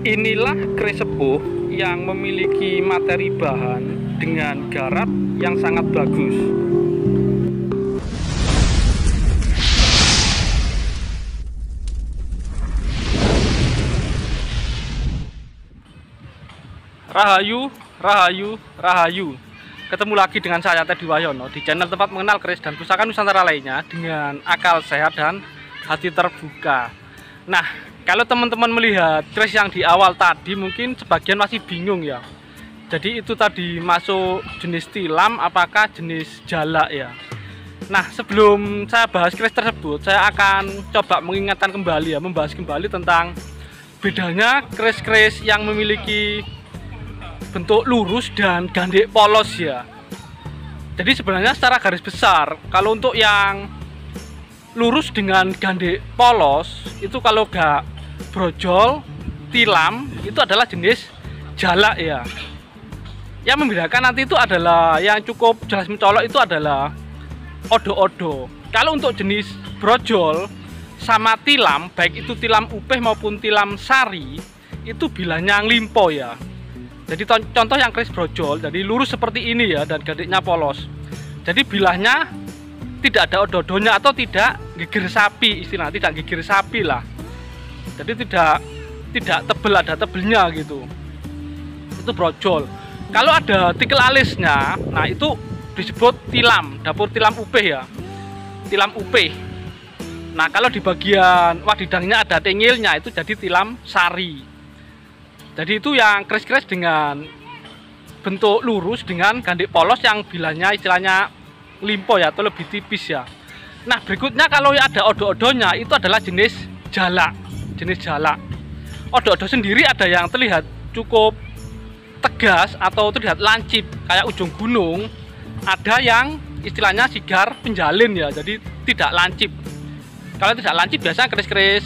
Inilah keris sepuh yang memiliki materi bahan dengan garap yang sangat bagus. Rahayu, rahayu, rahayu. Ketemu lagi dengan saya Teddy Wahyono di channel tempat mengenal keris dan pusaka Nusantara lainnya dengan akal sehat dan hati terbuka. Nah, kalau teman-teman melihat keris yang di awal tadi mungkin sebagian masih bingung ya. Jadi itu tadi masuk jenis tilam apakah jenis jalak ya. Nah, sebelum saya bahas keris tersebut, saya akan coba mengingatkan kembali ya, membahas kembali tentang bedanya keris-keris yang memiliki bentuk lurus dan gandek polos ya. Jadi sebenarnya secara garis besar, kalau untuk yang lurus dengan gandek polos itu kalau gak brojol, tilam itu adalah jenis jalak ya. Yang membedakan nanti itu adalah yang cukup jelas mencolok itu adalah odo-odo. Kalau untuk jenis brojol sama tilam, baik itu tilam upeh maupun tilam sari, itu bilahnya nglimpo ya. Jadi contoh yang keris brojol, jadi lurus seperti ini ya dan gandeknya polos. Jadi bilahnya tidak ada odo-odonya atau tidak gigir sapi, istilahnya tidak gigir sapi lah. Jadi tidak tebel, ada tebelnya gitu. Itu brojol. Kalau ada tikel alisnya, nah itu disebut tilam, dapur tilam upeh ya. Tilam upeh. Nah, kalau di bagian wadidangnya ada tengilnya itu jadi tilam sari. Jadi itu yang keris-keris dengan bentuk lurus dengan gandek polos yang bilahnya istilahnya limpo ya atau lebih tipis ya. Nah, berikutnya kalau ada odo-odonya itu adalah jenis jalak. Jenis jalak. Odo-odo sendiri ada yang terlihat cukup tegas atau terlihat lancip kayak ujung gunung. Ada yang istilahnya sigar penjalin ya, jadi tidak lancip. Kalau tidak lancip biasanya keris-keris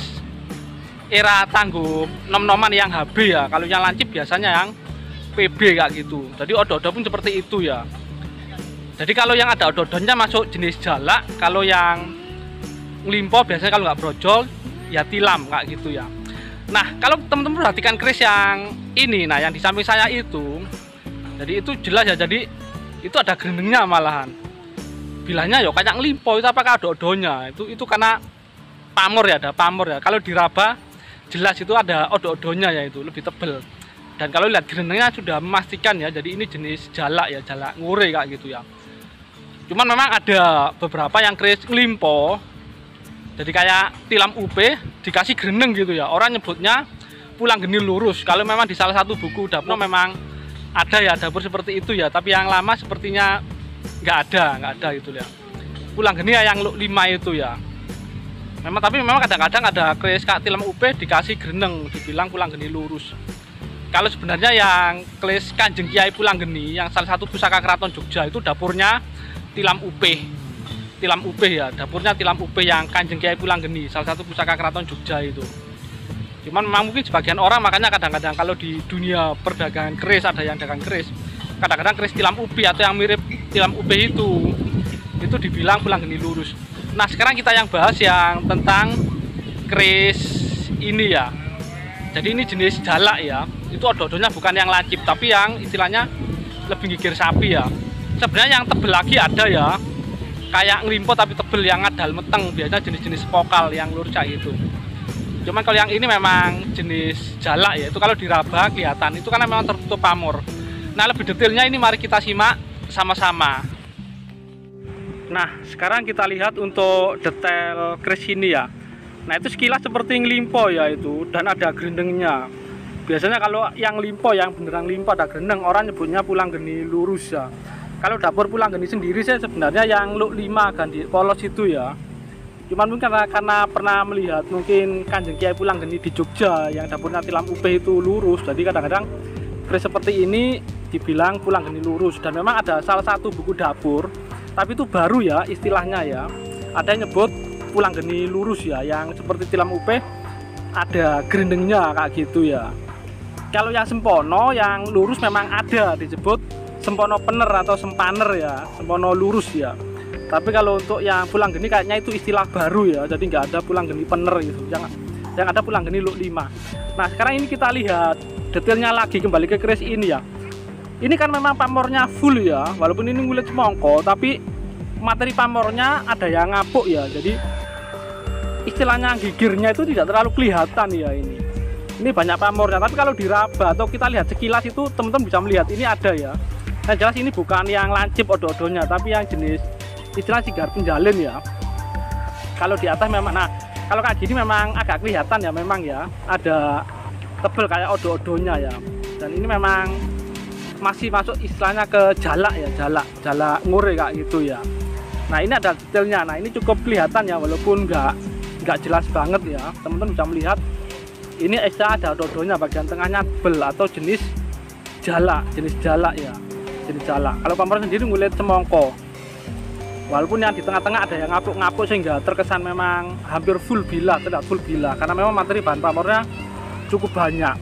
era tangguh nom-noman yang HB ya. Kalau yang lancip biasanya yang PB kayak gitu. Jadi odo-odo pun seperti itu ya. Jadi kalau yang ada odo-odonya masuk jenis jalak. Kalau yang nglimpo biasanya kalau nggak brojol ya tilam kayak gitu ya. Nah, kalau teman-teman perhatikan keris yang ini, nah yang di samping saya itu, jadi itu jelas ya. Jadi itu ada gerendengnya malahan. Bilahnya ya kayak nglimpo itu apakah ada odonya? Itu karena pamor ya, ada pamor ya. Kalau diraba jelas itu ada odo-odonya ya, itu lebih tebel. Dan kalau lihat gerendengnya sudah memastikan ya, jadi ini jenis jalak ya, jalak ngure kayak gitu ya. Cuman memang ada beberapa yang keris nglimpo, jadi kayak tilam UP dikasih gerendeng gitu ya. Orang nyebutnya pulang geni lurus. Kalau memang di salah satu buku dapur memang ada ya dapur seperti itu ya, tapi yang lama sepertinya nggak ada gitu ya. Pulang geni yang 5 itu ya. Tapi memang kadang-kadang ada keris kak tilam UP dikasih gerendeng, dibilang pulang geni lurus. Kalau sebenarnya yang keris Kanjeng Kiai Pulang Geni yang salah satu pusaka keraton Jogja itu dapurnya tilam UP. Tilam UP ya, dapurnya tilam UP yang Kanjeng Kiai Pulang Geni, salah satu pusaka keraton Jogja itu. Cuman memang mungkin sebagian orang makanya kadang-kadang kalau di dunia perdagangan keris ada yang dagang keris, kadang-kadang keris tilam UP atau yang mirip tilam UP itu dibilang Pulang Geni lurus. Nah, sekarang kita yang bahas yang tentang keris ini ya. Jadi ini jenis jalak ya. Itu odo-odonya bukan yang lancip, tapi yang istilahnya lebih gigir sapi ya. Sebenarnya yang tebel lagi ada ya. Kayak nglimpo tapi tebel yang ngadal meteng, biasanya jenis-jenis pokal yang lurus kayak gitu. Cuman kalau yang ini memang jenis jalak ya. Itu kalau diraba kelihatan. Itu karena memang tertutup pamor. Nah, lebih detailnya ini mari kita simak sama-sama. Nah, sekarang kita lihat untuk detail keris ini ya. Nah, itu sekilas seperti nglimpo ya itu, dan ada gerendengnya. Biasanya kalau yang limpo, yang beneran limpo ada gerendeng, orang nyebutnya pulang geni lurus ya. Kalau dapur pulang geni sendiri saya sebenarnya yang 5 gandek polos itu ya. Cuman mungkin karena pernah melihat mungkin Kanjeng Kiai Pulang Geni di Jogja yang dapurnya tilam UP itu lurus. Jadi kadang-kadang keris seperti ini dibilang pulang geni lurus. Dan memang ada salah satu buku dapur, tapi itu baru ya istilahnya ya. Ada yang nyebut pulang geni lurus ya, yang seperti tilam UP ada gerendengnya kayak gitu ya. Kalau yang sempono yang lurus memang ada disebut sempono pener atau sempaner ya, sempono lurus ya. Tapi kalau untuk yang pulang geni kayaknya itu istilah baru ya, jadi nggak ada pulang geni pener gitu. yang ada pulang geni look 5. Nah sekarang ini kita lihat detailnya lagi kembali ke keris ini ya. Ini kan memang pamornya full ya, walaupun ini ngulit semongko, tapi materi pamornya ada yang ngapuk ya. Jadi istilahnya gigirnya itu tidak terlalu kelihatan ya ini. Ini banyak pamornya, tapi kalau diraba atau kita lihat sekilas itu teman-teman bisa melihat ini ada ya. Yang jelas ini bukan yang lancip odo-odonya, tapi yang jenis istilah sigar penjalin ya. Kalau di atas memang, nah kalau kayak gini memang agak kelihatan ya, memang ya ada tebel kayak odo-odonya ya. Dan ini memang masih masuk istilahnya ke jalak ya, jalak ngure kayak gitu ya. Nah ini ada detailnya, nah ini cukup kelihatan ya, walaupun nggak jelas banget ya. Teman-teman bisa melihat ini ekstra ada odo-odonya, bagian tengahnya tebel atau jenis jalak ya, jenis jalak. Kalau pamor sendiri ngulit semongko. Walaupun yang di tengah-tengah ada yang ngapuk-ngapuk sehingga terkesan memang hampir full bila, tidak full bila, karena memang materi bahan pamornya cukup banyak.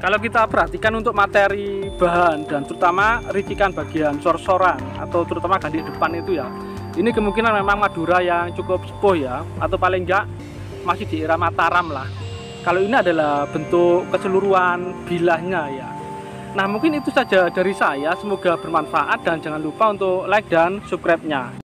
Kalau kita perhatikan untuk materi bahan dan terutama ricikan bagian sor-soran atau terutama gandhi depan itu ya, ini kemungkinan memang Madura yang cukup sepuh ya, atau paling enggak masih di era Mataram lah. Kalau ini adalah bentuk keseluruhan bilahnya ya. Nah mungkin itu saja dari saya, semoga bermanfaat dan jangan lupa untuk like dan subscribe-nya.